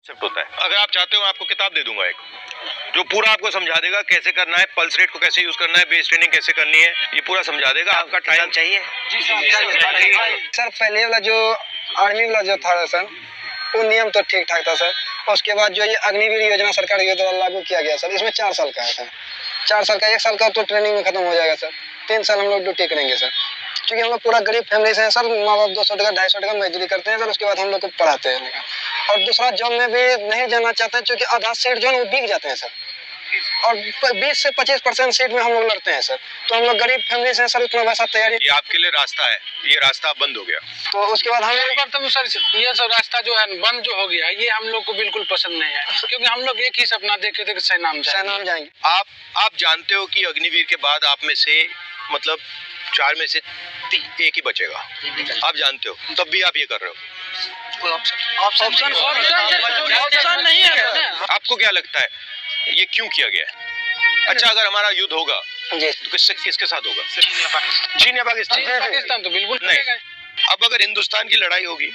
Concept होता है। अगर आप चाहते हो आपको किताब दे दूंगा एक, जो पूरा आपको समझा देगा कैसे करना है, पल्स रेट को कैसे यूज करना है, बेस ट्रेनिंग कैसे करनी है, ये पूरा समझा देगा। आपका टाइम चाहिए? सर पहले वाला जो आर्मी वाला जो था सर, वो नियम तो ठीक ठाक था सर। उसके बाद जो ये अग्निवीर योजना सरकार के द्वारा लागू किया गया सर, इसमें 4 साल का है सर। 4 साल का, 1 साल का तो ट्रेनिंग में खत्म हो जाएगा सर। 3 साल हम लोग ड्यूटी करेंगे सर, क्योंकि हम लोग पूरा गरीब फैमिली से हैं सर। माँ बाप 200 टका 250 टका मजदूरी करते हैं सर, उसके बाद हम लोग को पढ़ाते हैं। और दूसरा जॉब में भी नहीं जाना चाहते हैं, क्योंकि आधा सीट जो है वो बिक जाते हैं सर। और 20 से 25% सीट में हम लोग लड़ते हैं सर। तो हम लोग गरीब फैमिली से हैं सर, उतना वैसा तैयारी। ये आपके लिए रास्ता है, ये रास्ता बंद हो गया। तो उसके बाद हम लोग तो सर ये सब रास्ता जो है बंद जो हो गया, ये हम लोग को बिल्कुल पसंद नहीं है, क्योंकि हम लोग एक ही सपना देखे थे कि सैनाम जाएंगे। आप जानते हो कि अग्निवीर के बाद आप में से मतलब 4 में से 1 ही बचेगा, आप जानते हो, तब भी आप ये कर रहे हो। ऑप्शन नहीं है। आपको क्या लगता है ये क्यों किया गया है? अच्छा, अगर हमारा युद्ध होगा तो किसके साथ होगा? चीन या पाकिस्तान? पाकिस्तान तो बिल्कुल नहीं। अब अगर हिंदुस्तान की लड़ाई होगी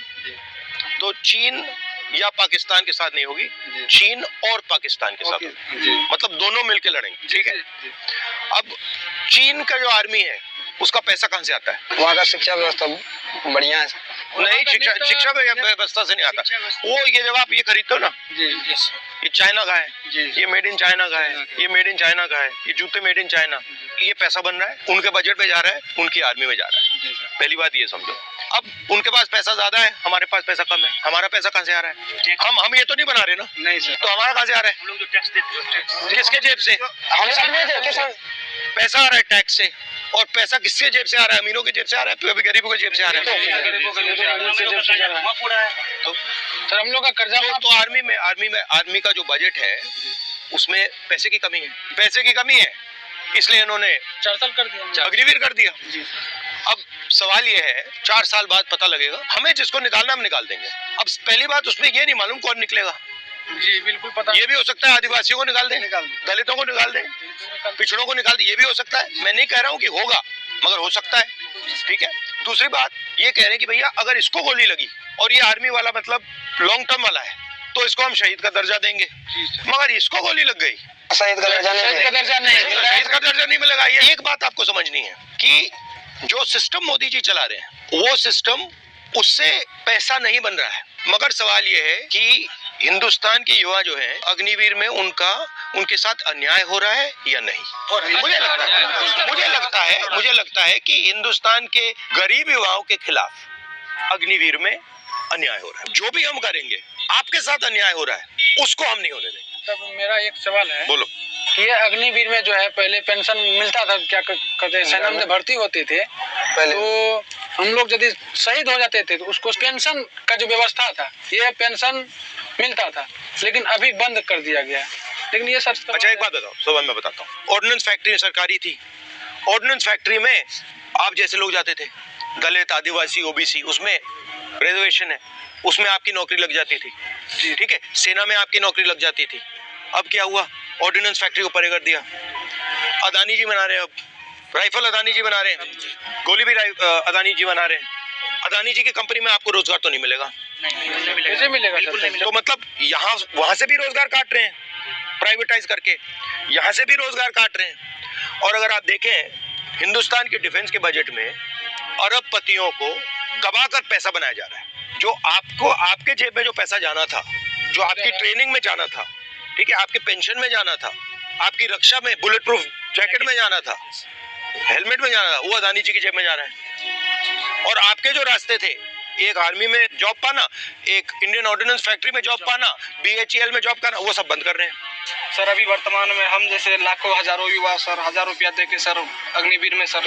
तो चीन या पाकिस्तान के साथ नहीं होगी, चीन और पाकिस्तान के साथ होगी। मतलब दोनों मिलकर लड़ेंगे, ठीक है। अब चीन का जो आर्मी है उसका पैसा कहां से आता है? वहाँ का शिक्षा व्यवस्था बढ़िया है। नहीं, शिक्षा व्यवस्था से नहीं आता वो। ये जब आप ये खरीदते हो ना, ये चाइना का है, ये मेड इन चाइना का है, ये मेड इन चाइना का है, ये जूते मेड इन चाइना, ये पैसा बन रहा है, उनके बजट में जा रहा है, उनकी आर्मी में जा रहा है। पहली बात ये समझो। अब उनके पास पैसा ज्यादा है, हमारे पास पैसा कम है। हमारा पैसा कहां से आ रहा है? हम ये तो नहीं बना रहे ना। नहीं सर। तो हमारा कहां से आ रहा है? हम लोग जो टैक्स देते हैं किसके जेब से? हम सब पैसा आ रहा है टैक्स से। और पैसा किसके जेब से आ रहा है? अमीरों की जेब से आ रहा है, गरीबों की जेब से आ रहा है। तो सर हम लोग का कर्जा तो आर्मी का जो बजट है उसमें पैसे की कमी है, इसलिए इन्होंने 4 साल कर दिया, अग्निवीर कर दिया। अब सवाल ये है, 4 साल बाद पता लगेगा, हमें जिसको निकालना हम निकाल देंगे। अब पहली बात उसमें ये नहीं मालूम कौन निकलेगा। जी बिल्कुल पता। ये भी हो सकता है आदिवासियों को निकाल दें, दलितों को निकाल दें, पिछड़ों को निकाल दें, ये भी हो सकता है। मैं नहीं कह रहा हूँ कि होगा, मगर हो सकता है, ठीक है। दूसरी बात ये कह रहे हैं कि भैया अगर इसको गोली लगी और ये आर्मी वाला मतलब लॉन्ग टर्म वाला है तो इसको हम शहीद का दर्जा देंगे, मगर इसको गोली लग गई, शहीद का दर्जा नहीं मिलेगा। ये एक बात आपको समझनी है कि जो सिस्टम मोदी जी चला रहे हैं वो सिस्टम, उससे पैसा नहीं बन रहा है। मगर सवाल ये है कि हिंदुस्तान के युवा जो हैं अग्निवीर में उनके साथ अन्याय हो रहा है या नहीं। और मुझे लगता है कि हिंदुस्तान के गरीब युवाओं के खिलाफ अग्निवीर में अन्याय हो रहा है। जो भी हम करेंगे, आपके साथ अन्याय हो रहा है, उसको हम नहीं होने देंगे। तब मेरा एक सवाल है, बोलो। कि ये अग्निवीर में जो है पहले पेंशन मिलता था, क्या कहते हैं, सेना में भर्ती होते थे पहले, तो हम लोग यदि शहीद हो जाते थे तो उसको पेंशन का जो व्यवस्था था, ये पेंशन मिलता था, लेकिन अभी बंद कर दिया गया। लेकिन ये सर अच्छा एक बात बताओ, सुबह मैं बताता हूँ। ऑर्डिनेंस फैक्ट्री सरकारी थी, ऑर्डिनेंस फैक्ट्री में आप जैसे लोग जाते थे, दलित, आदिवासी, ओबीसी, उसमें रिजर्वेशन है, उसमें आपकी नौकरी लग जाती थी, ठीक है। सेना में आपकी नौकरी लग जाती थी। अब क्या हुआ? ऑर्डिनेंस फैक्ट्री को परे कर दिया। अदानी जी बना रहे हैं, अब राइफल अदानी जी बना रहे हैं, गोली भी अदानी जी बना रहे हैं। अदानी जी की कंपनी में आपको रोजगार तो नहीं मिलेगा। कैसे मिलेगा? तो मतलब यहाँ वहां से भी रोजगार काट रहे हैं प्राइवेटाइज करके, यहाँ से भी रोजगार काट रहे हैं। और अगर आप देखें हिंदुस्तान के डिफेंस के बजट में अरबपतियों को दबाकर पैसा बनाया जा रहा है। जो आपको आपके जेब में जो पैसा जाना था, जो आपकी ट्रेनिंग में जाना था, ठीक है, आपके पेंशन में जाना था, आपकी रक्षा में, बुलेट प्रूफ जैकेट में जाना था, हेलमेट में जाना था, वो अदानी जी की जेब में जा रहा है। और आपके जो रास्ते थे, एक आर्मी में जॉब पाना, एक इंडियन ऑर्डिनेंस फैक्ट्री में जॉब पाना, BHEL में जॉब करना, वो सब बंद कर रहे हैं। सर अभी वर्तमान में हम जैसे लाखों हजारों युवा सर 1000 रुपया दे के सर अग्निवीर में सर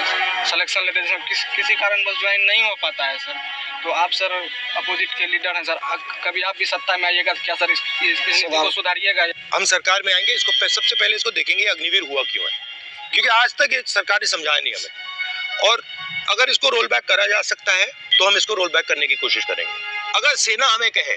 सिलेक्शन लेते हैं, किसी कारणवश ज्वाइन नहीं हो पाता है सर। तो आप सर अपोजिट के लीडर हैं सर, कभी आप भी सत्ता में आइएगा, क्या सर इस नीति को सुधारिएगा? हम सरकार में आएंगे, इसको सबसे पहले इसको देखेंगे अग्निवीर हुआ क्यों है, क्योंकि आज तक ये सरकार ने समझाया नहीं हमें। और अगर इसको रोल बैक करा जा सकता है तो हम इसको रोल बैक करने की कोशिश करेंगे। अगर सेना हमें कहे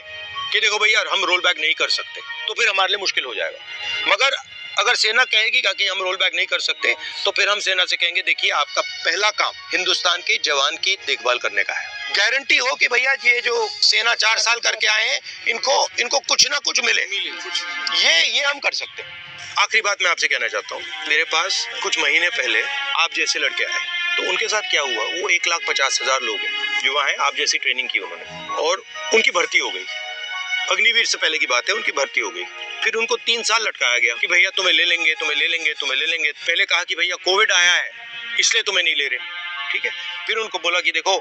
कि देखो भैया हम रोल बैक नहीं कर सकते, तो फिर हमारे लिए मुश्किल हो जाएगा। मगर अगर सेना कहेगी कि हम रोल बैक नहीं कर सकते तो फिर हम सेना से कहेंगे देखिए आपका पहला काम हिंदुस्तान के जवान की देखभाल करने का है। गारंटी हो कि भैया ये जो सेना 4 साल करके आए हैं इनको कुछ ना कुछ मिले, ये हम कर सकते हैं। आखिरी बात मैं आपसे कहना चाहता हूँ, मेरे पास कुछ महीने पहले आप जैसे लड़के आए, तो उनके साथ क्या हुआ, वो 1,50,000 लोग हैं युवा हैं, आप जैसी ट्रेनिंग की उन्होंने और उनकी भर्ती हो गई। अग्निवीर से पहले की बात है, उनकी भर्ती हो गई। फिर उनको 3 साल लटकाया गया कि भैया तुम्हें ले लेंगे, तुम्हें ले लेंगे, तुम्हें ले लेंगे। पहले कहा कि भैया कोविड आया है इसलिए तुम्हें नहीं ले रहे, ठीक है। फिर उनको बोला कि देखो